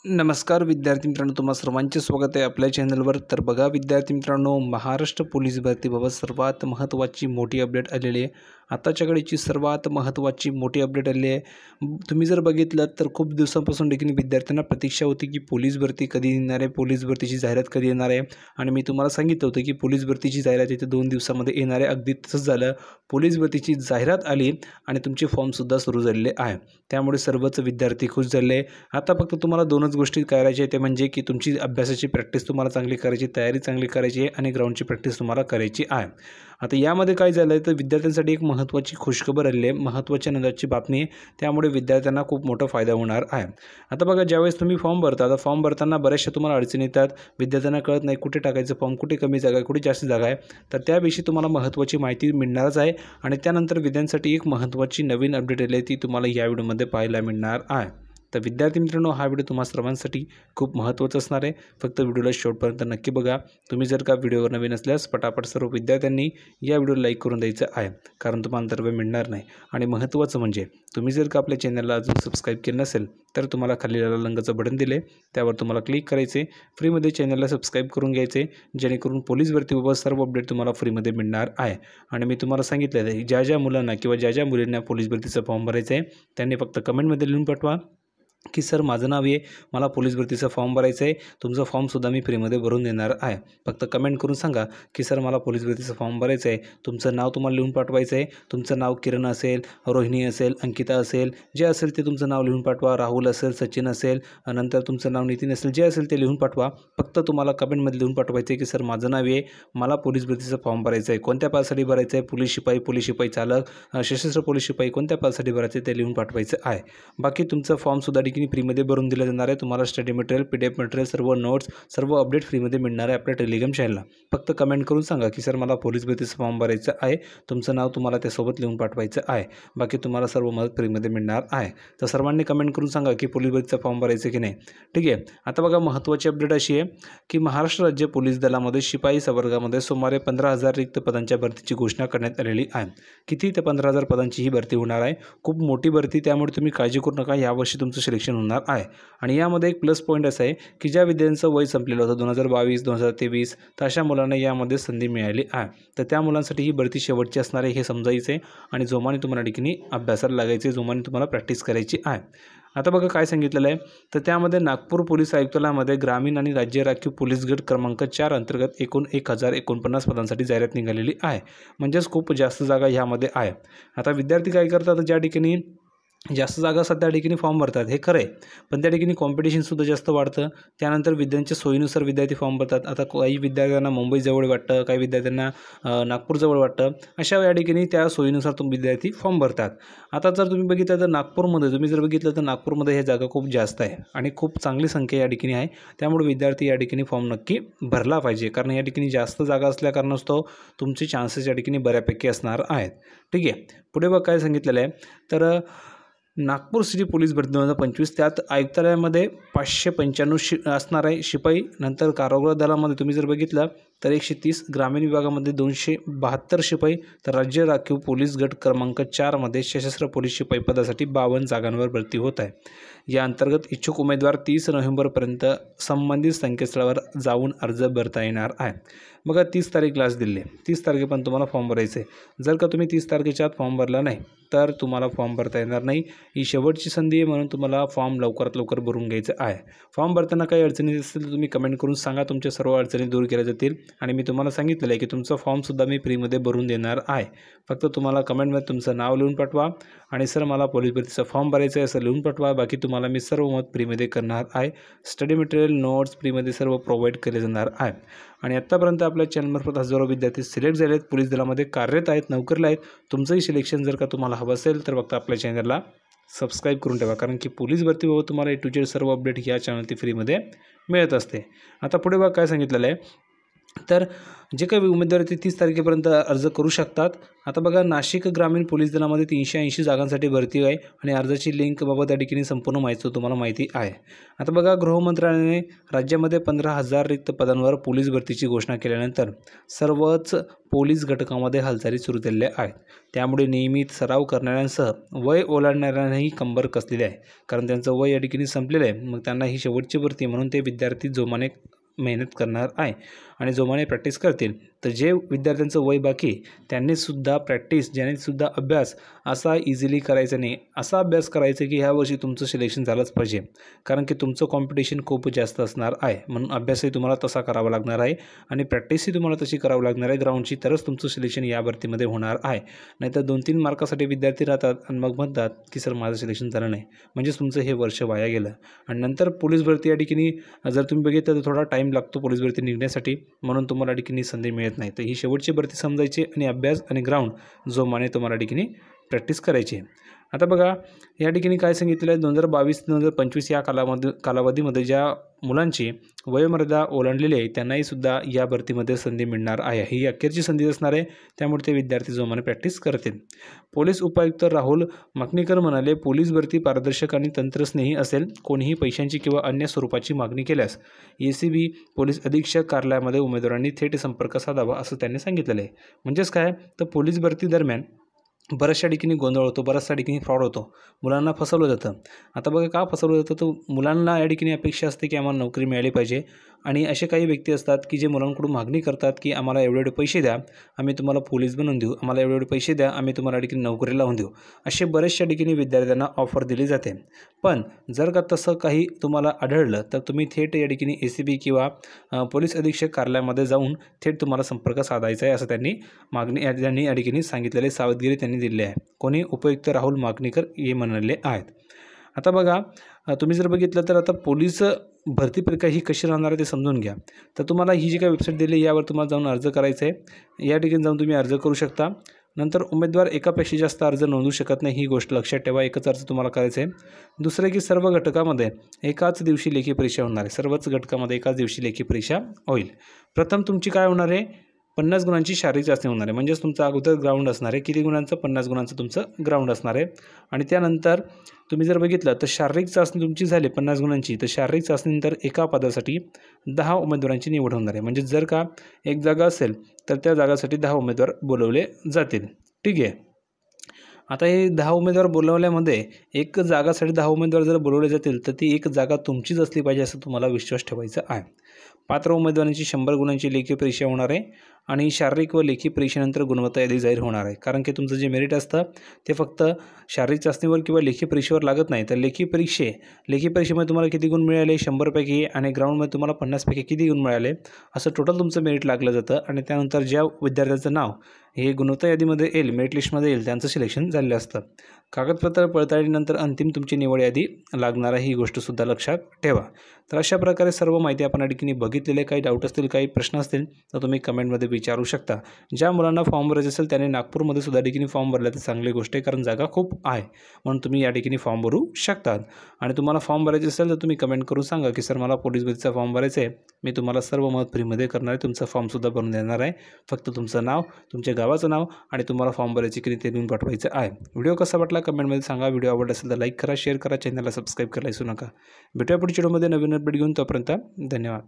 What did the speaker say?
नमस्कार विद्यार्थी मित्रांनो, तुम्हा सर्वांचे स्वागत आहे आपल्या चॅनलवर। तर बघा विद्यार्थी मित्रांनो, महाराष्ट्र पोलीस भरतीबाबत सर्वात महत्त्वाची मोठी अपडेट आलेली आहे। आताच्या घडीची सर्वात महत्त्वाची मोठी अपडेट आलेली आहे। तुम्ही जर बघितलं तर खूप दिवसांपासून देखील विद्यार्थ्यांना प्रतीक्षा होती की पोलीस भरती कधी येणार आहे, पोलीस भरतीची जाहिरात कधी येणार आहे। आणि मी तुम्हाला सांगितलं होतं की पोलीस भरतीची जाहिरात येते 2 दिवसामध्ये येणार आहे। अगदी तसंच झालं, पोलीस भरतीची जाहिरात आली आणि तुमचे फॉर्मसुद्धा सुरू झालेले आहे। त्यामुळे सर्वच विद्यार्थी खुश झाले। आता फक्त तुम्हाला 2च गोष्टी करायच्या आहेत, ते म्हणजे की तुमची अभ्यासाची प्रॅक्टिस तुम्हाला चांगली करायची, तयारी चांगली करायची आहे आणि ग्राउंडची प्रॅक्टिस तुम्हाला करायची आहे। आता यामध्ये काय झालं आहे तर विद्यार्थ्यांसाठी एक महत्त्वाची खुशखबर आली आहे, महत्त्वाच्या आनंदाची बातमी आहे। त्यामुळे विद्यार्थ्यांना खूप मोठा फायदा होणार आहे। आता बघा, ज्यावेळेस तुम्ही फॉर्म भरता, आता फॉर्म भरताना बऱ्याचशा तुम्हाला अडचणी येतात। विद्यार्थ्यांना कळत नाही कुठे टाकायचं फॉर्म, कुठे कमी जागा आहे, कुठे जास्त जागा आहे। तर त्याविषयी तुम्हाला महत्त्वाची माहिती मिळणारच आहे। आणि त्यानंतर विद्यार्थ्यांसाठी एक महत्त्वाची नवीन अपडेट आली आहे, ती तुम्हाला या व्हिडिओमध्ये पाहायला मिळणार आहे। तर विद्यार्थी मित्रांनो, हा व्हिडिओ तुम्हा सर्वांसाठी खूप महत्त्वाचा असणार आहे। फक्त व्हिडिओला शेवटपर्यंत नक्की बघा। तुम्ही जर का व्हिडिओवर नवीन असल्यास पटापट सर्व विद्यार्थ्यांनी या व्हिडिओला लाईक करून द्यायचं आहे, कारण तुम्हाला अंतर्भय मिळणार नाही। आणि महत्त्वाचं म्हणजे तुम्ही जर का आपल्या चॅनलला अजून सबस्क्राईब केलं नसेल तर तुम्हाला खाली लाल रंगाचं बटन दिले, त्यावर तुम्हाला क्लिक करायचे, फ्रीमध्ये चॅनलला सबस्क्राईब करून घ्यायचे, जेणेकरून पोलीस भरतीबाबत सर्व अपडेट तुम्हाला फ्रीमध्ये मिळणार आहे। आणि मी तुम्हाला सांगितलं आहे, ज्या मुलांना किंवा ज्या मुलींना पोलीस भरतीचा फॉर्म भरायचा आहे त्यांनी फक्त कमेंटमध्ये लिहून पाठवा की सर माझं नाव आहे, मला पोलीस भरतीचा फॉर्म भरायचा आहे, तुमचा फॉर्मसुद्धा मी फ्रीमध्ये भरून देणार आहे। फक्त कमेंट करून सांगा की सर मला पोलीस भरतीचा फॉर्म भरायचा आहे। तुमचं नाव तुम्हाला लिहून पाठवायचं आहे। तुमचं नाव किरण असेल, रोहिणी असेल, अंकिता असेल, जे असेल ते तुमचं नाव लिहून पाठवा। राहुल असेल, सचिन असेल, नंतर तुमचं नाव नितीन असेल, जे असेल ते लिहून पाठवा। फक्त तुम्हाला कमेंटमध्ये लिहून पाठवायचं आहे की सर माझं नाव आहे, मला पोलीस भरतीचा फॉर्म भरायचा आहे। कोणत्या पदासाठी भरायचं आहे, पोलीस शिपाई चालक, सशस्त्र पोलीस शिपाई, कोणत्या पदासाठी भरायचं आहे ते लिहून पाठवायचं आहे। बाकी तुमचं फॉर्मसुद्धा फ्रीमध्ये भरून दिलं जाणार आहे। तुम्हाला स्टडी मटेरियल, PDF मटेरियल, सर्व नोट्स, सर्व अपडेट फ्रीमध्ये मिळणार आहे आपल्या टेलिग्राम चॅनलला। फक्त कमेंट करून सांगा की सर मला पोलीस भरतीचा फॉर्म भरायचं आहे, तुमचं नाव तुम्हाला त्यासोबत लिहून पाठवायचं आहे। बाकी तुम्हाला सर्व मदत फ्रीमध्ये मिळणार आहे। तर सर्वांनी कमेंट करून सांगा की पोलीस भरतीचा फॉर्म भरायचं की नाही। ठीक आहे। आता बघा, महत्त्वाची अपडेट अशी आहे की महाराष्ट्र राज्य पोलीस दलामध्ये शिपाई संवर्गामध्ये सुमारे 15,000 रिक्त पदांच्या भरतीची घोषणा करण्यात आलेली आहे। किती? ते 15,000 पदांची ही भरती होणार आहे। खूप मोठी भरती, त्यामुळे तुम्ही काळजी करू नका, यावर्षी तुमचं सिलेक्शन होणार आहे। आणि यामध्ये एक प्लस पॉईंट असा आहे की ज्या विद्यार्थ्यांचं वय संपलेलं होतं 2022, 2023, तर अशा मुलांना यामध्ये संधी मिळाली आहे। तर त्या मुलांसाठी ही भरती शेवटची असणार आहे हे समजायचं आहे। आणि जोमाने तुम्हाला ठिकाणी अभ्यासाला लागायचे, जोमाने तुम्हाला प्रॅक्टिस करायची आहे। आता बघा काय सांगितलेलं आहे, तर त्यामध्ये नागपूर पोलीस आयुक्तालयामध्ये ग्रामीण आणि राज्य राखीव पोलीस गट क्रमांक 4 अंतर्गत एकूण 1049 पदांसाठी जाहिरात निघालेली आहे। म्हणजेच खूप जास्त जागा ह्यामध्ये आहे। आता विद्यार्थी काय करतात, ज्या ठिकाणी जास्त जागा असतात त्या ठिकाणी फॉर्म भरतात, हे खरं आहे, पण त्या ठिकाणी कॉम्पिटिशनसुद्धा जास्त वाढतं। त्यानंतर विद्यार्थ्यांच्या सोयीनुसार विद्यार्थी फॉर्म भरतात। आता काही विद्यार्थ्यांना मुंबईजवळ वाटतं, काही विद्यार्थ्यांना नागपूरजवळ वाटतं, अशा या ठिकाणी त्या सोयीनुसार विद्यार्थी फॉर्म भरतात। आता जर तुम्ही बघितलं तर नागपूरमध्ये ह्या जागा खूप जास्त आहे आणि खूप चांगली संख्या या ठिकाणी आहे। त्यामुळे विद्यार्थी या ठिकाणी फॉर्म नक्की भरला पाहिजे, कारण या ठिकाणी जास्त जागा असल्याकारणास्तव तुमचे चान्सेस या ठिकाणी बऱ्यापैकी असणार आहेत। ठीक आहे। पुढे बघ काय सांगितलेलं आहे, तर नागपूर सिटी पोलीस भरती 2025, त्यात आयुक्तालयामध्ये 595 असणार आहे शिपाई। नंतर कारागृह दलामध्ये तुम्ही जर बघितलं तर 130, ग्रामीण विभागामध्ये 272 शिपाई, तर राज्य राखीव पोलीस गट क्रमांक 4 मध्ये सशस्त्र पोलीस शिपाई पदासाठी 52 जागांवर भरती होत आहे। या अंतर्गत इच्छुक उमेदवार 30 नोव्हेंबरपर्यंत संबंधित संकेतस्थळावर जाऊन अर्ज भरता येणार आहे। बघा, 30 तारीख लास्ट दिली आहे, 30 तारखेपर्यंत तुम्हाला फॉर्म भरायचं आहे। जर का तुम्ही 30 तारखेच्या आत फॉर्म भरला नाही तर तुम्हाला फॉर्म भरता येणार नाही। ही शेवटची संधी आहे, म्हणून तुम्हाला फॉर्म लवकरात लवकर भरून घ्यायचं आहे। फॉर्म भरताना काही अडचणी असतील तर तुम्ही कमेंट करून सांगा, तुमच्या सर्व अडचणी दूर केल्या जातील। आणि मी तुम्हाला सांगितलेलं आहे की तुमचं फॉर्मसुद्धा मी फ्रीमध्ये भरून देणार आहे। फक्त तुम्हाला कमेंटमध्ये तुमचं नाव लिहून पाठवा आणि सर मला पोलीस भरतीचा फॉर्म भरायचा आहे असं लिहून पाठवा। बाकी तुम्हाला मी सर्व मत फ्रीमध्ये करणार आहे। स्टडी मटेरियल, नोट्स फ्रीमध्ये सर्व प्रोव्हाइड केले जाणार आहे। आणि आत्तापर्यंत आपल्या चॅनलमार्फत हजारो विद्यार्थी सिलेक्ट झाले आहेत, पोलीस दलामध्ये कार्यरत आहेत, नोकरीला आहेत। तुमचंही सिलेक्शन जर का तुम्हाला हवं असेल तर फक्त आपल्या चॅनलला सबस्क्राईब करून ठेवा, कारण की पोलीस भरतीबाबत तुम्हाला A to Z सर्व अपडेट या चॅनलवरती फ्रीमध्ये मिळत असते। आता पुढे बघा काय सांगितलेलं आहे, तर जे काही उमेदवार आहेत ते 30 तारखेपर्यंत अर्ज करू शकतात. आता बघा, नाशिक ग्रामीण पोलीस दलामध्ये 380 जागांसाठी भरती आहे आणि अर्जाची लिंकबाबत या ठिकाणी संपूर्ण माहिती तुम्हाला माहिती आहे. आता बघा, गृहमंत्रालयाने राज्यामध्ये 15,000 रिक्त पदांवर पोलीस भरतीची घोषणा केल्यानंतर सर्वच पोलीस घटकामध्ये हालचाली सुरू झालेल्या आहेत. त्यामुळे नियमित सराव करणाऱ्यांसह वय ओलांडणाऱ्यांनाही कंबर कसलेली आहे, कारण त्यांचं वय या ठिकाणी संपलेलं आहे. मग त्यांना ही शेवटची भरती म्हणून ते विद्यार्थी जोमाने मेहनत करणार आहे आणि जोमाने प्रॅक्टिस करतील. तर जे विद्यार्थ्यांचं वय बाकी त्यांनीसुद्धा प्रॅक्टिस, ज्यांनीसुद्धा अभ्यास असा इझिली करायचा नाही, असा अभ्यास करायचा की ह्या वर्षी तुमचं सिलेक्शन झालंच पाहिजे, कारण की तुमचं कॉम्पिटिशन खूप जास्त असणार आहे. म्हणून अभ्यासही तुम्हाला तसा करावा लागणार आहे आणि प्रॅक्टिसही तुम्हाला तशी करावी लागणार आहे ग्राउंडची, तरच तुमचं सिलेक्शन या भरतीमध्ये होणार आहे. नाहीतर 2-3 मार्कासाठी विद्यार्थी राहतात आणि मग म्हणतात की सर माझं सिलेक्शन झालं नाही, म्हणजेच तुमचं हे वर्ष वाया गेलं. आणि नंतर पोलीस भरती या ठिकाणी जर तुम्ही बघितलं तर थोडा टाईम लागतो पोलीस भरती निघण्यासाठी, म्हणून तुम्हाला या ठिकाणी संधी मिळत नाही. तर ही शेवटची भरती समजायची आणि अभ्यास आणि ग्राउंड जोमाने तुम्हाला ठिकाणी प्रॅक्टिस करायची. आता बघा, या ठिकाणी काय सांगितलेलं आहे, 2022 ते 2025 या कालावधीमध्ये ज्या मुलांची वयोमर्यादा ओलांडलेली आहे त्यांनाही सुद्धा या भरतीमध्ये संधी मिळणार आहे. ही अखेरची संधी असणार आहे, त्यामुळे ते विद्यार्थी जोमाने प्रॅक्टिस करतील. पोलीस उपायुक्त राहुल माकणीकर म्हणाले, पोलीस भरती पारदर्शक आणि तंत्रस्नेही असेल. कोणीही पैशांची किंवा अन्य स्वरूपाची मागणी केल्यास ACB पोलीस अधीक्षक कार्यालयामध्ये उमेदवारांनी थेट संपर्क साधावा, असं त्यांनी सांगितलेलं आहे. म्हणजेच काय, तर पोलीस भरती दरम्यान बऱ्याचशा ठिकाणी गोंधळ होतो, बऱ्याचशा ठिकाणी फ्रॉड होतो, मुलांना फसवलं जातं. आता बघा, का फसवलं जातं, तर मुलांना या ठिकाणी अपेक्षा असते की आम्हाला नोकरी मिळाली पाहिजे आणि असे काही व्यक्ती असतात की जे मुलांकडून मागणी करतात की आम्हाला एवढे पैसे द्या, आम्ही तुम्हाला पोलीस बनवून देऊ, आम्हाला एवढे पैसे द्या, आम्ही तुम्हाला या ठिकाणी नोकरी लावून देऊ. असे बऱ्याचशा ठिकाणी विद्यार्थ्यांना ऑफर दिली जाते. पण जर का तसं काही तुम्हाला आढळलं तर तुम्ही थेट या ठिकाणी ACB किंवा पोलीस अधीक्षक कार्यालयामध्ये जाऊन थेट तुम्हाला संपर्क साधायचा आहे, असं त्यांनी या ठिकाणी सांगितलेले सावधगिरी त्यांनी दिली आहे. कोणी, उपायुक्त राहुल माकणीकर हे म्हणाले आहेत. आता बघा, तुम्ही जर बघितलं तर आता पोलीस भरती प्रक्रिया ही कशी राहणार आहे ते समजून घ्या. तर तुम्हाला ही जी काही वेबसाईट दिली यावर तुम्हाला जाऊन अर्ज करायचा आहे. या ठिकाणी जाऊन तुम्ही अर्ज करू शकता. नंतर उमेदवार एकापेक्षा जास्त अर्ज नोंदवू शकत नाही, ही गोष्ट लक्षात ठेवा. एकच अर्ज तुम्हाला करायचा आहे. दुसरं की सर्व घटकामध्ये एकाच दिवशी लेखी परीक्षा होणार आहे. सर्वच घटकामध्ये एकाच दिवशी लेखी परीक्षा होईल. प्रथम तुमची काय होणार आहे, 50 गुणांची शारीरिक चाचणी होणार आहे. म्हणजेच तुमचं अगोदर ग्राउंड असणार आहे. किती गुणांचं, 50 गुणांचं तुमचं ग्राउंड असणार आहे. आणि त्यानंतर तुम्ही जर बघितलं तर शारीरिक चाचणी तुमची झाली 50 गुणांची, तर शारीरिक चाचणीनंतर एका पदासाठी 10 उमेदवारांची निवड होणार आहे. म्हणजे जर का एक जागा असेल तर त्या जागासाठी 10 उमेदवार बोलवले जातील. ठीक आहे. आता हे 10 उमेदवार बोलवल्यामध्ये एक जागासाठी 10 उमेदवार जर बोलवले जातील तर ती एक जागा तुमचीच असली पाहिजे, असं तुम्हाला विश्वास ठेवायचा आहे. पात्र उमेदवारांची 100 गुणांची लेखी परीक्षा होणार आहे आणि शारीरिक व लेखी परीक्षेनंतर गुणवत्ता यादी जाहीर होणार आहे. कारण की तुमचं जे मेरिट असतं ते फक्त शारीरिक चाचणीवर किंवा लेखी परीक्षेवर लागत नाही, तर लेखी परीक्षेमध्ये तुम्हाला किती गुण मिळाले 100 पैकी आणि ग्राउंडमध्ये तुम्हाला 50 पैकी किती गुण मिळाले, असं टोटल तुमचं मेरिट लागलं जातं. आणि त्यानंतर ज्या विद्यार्थ्याचं नाव हे गुणवत्ता यादीमध्ये येईल, मेरिट लिस्टमध्ये येईल, त्यांचं सिलेक्शन झालेलं असतं. कागदपत्र पडताळणीनंतर अंतिम तुमची निवड यादी लागणार आहे, ही गोष्टसुद्धा लक्षात ठेवा. तर अशा प्रकारे सर्व माहिती आपण या ठिकाणी बघितलेले. काही डाऊट असतील, काही प्रश्न असतील तर तुम्ही कमेंटमध्ये विचारू शकता. ज्या मुलांना फॉर्म भरायचे असेल त्याने नागपूरमध्ये सुद्धा ठिकाणी फॉर्म भरला तर चांगली गोष्ट आहे, कारण जागा खूप आहे, म्हणून तुम्ही या ठिकाणी फॉर्म भरू शकतात. आणि तुम्हाला फॉर्म भरायचे असेल तर तुम्ही कमेंट करून सांगा की सर मला पोलीस भरतीचा फॉर्म भरायचा आहे, मी तुम्हाला सर्व मदत फ्रीमध्ये करणार आहे, तुमचा फॉर्मसुद्धा भरून देणार आहे. फक्त तुमचं नाव, तुमच्या गावाचं नाव आणि तुम्हाला फॉर्म भरायची की ते देऊन पाठवायचं आहे. व्हिडिओ कसा वाटला कमेंटमध्ये सांगा. व्हिडिओ आवडला असेल तर लाईक करा, शेअर करा, चॅनलला सबस्क्राईब करायला विसरू नका. भेटूया पुढच्या व्हिडिओमध्ये नवीन अपडेट घेऊन. तोपर्यंत धन्यवाद.